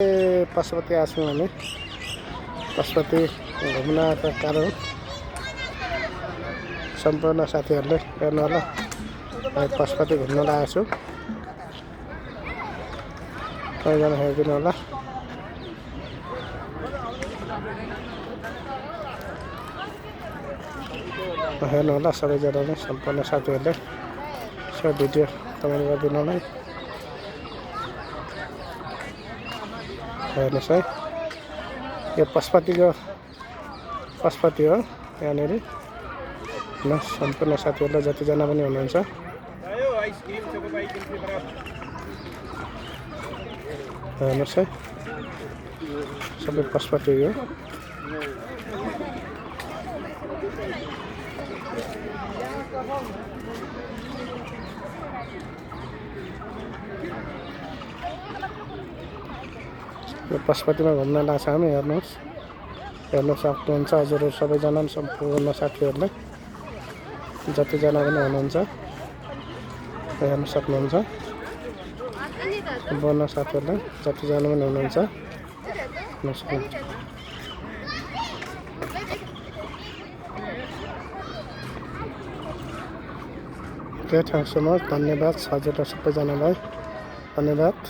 पशुपति आछौँ हामी पशुपति घुम्नका कारण सम्पूर्ण साथीहरूले हेर्नु होला हामी पशुपति घुम्न लागेको छु सबैजना हेरिदिनु होला हेर्नु होला सबैजनाले सम्पूर्ण साथीहरूले सो भिडियो कमेन्ट गरिदिनु होला हेर्नुहोस् है यो पशुपति हो यहाँनिर ल सम्पूर्ण साथीहरूलाई जतिजना पनि हुनुहुन्छ हेर्नुहोस् है सबै पशुपति हो यो पशुपतिमा घुम्न लाग्छ हामी हेर्नु सक्नुहुन्छ हजुरहरू सबैजना सम्पूर्ण साथीहरूले जतिजना पनि हुनुहुन्छ हेर्न सक्नुहुन्छ सम्पूर्ण साथीहरूले जतिजना पनि हुनुहुन्छ हेर्न सक्नुहुन्छ थ्याङ्क सो मच धन्यवाद हजुरहरू सबैजनालाई धन्यवाद।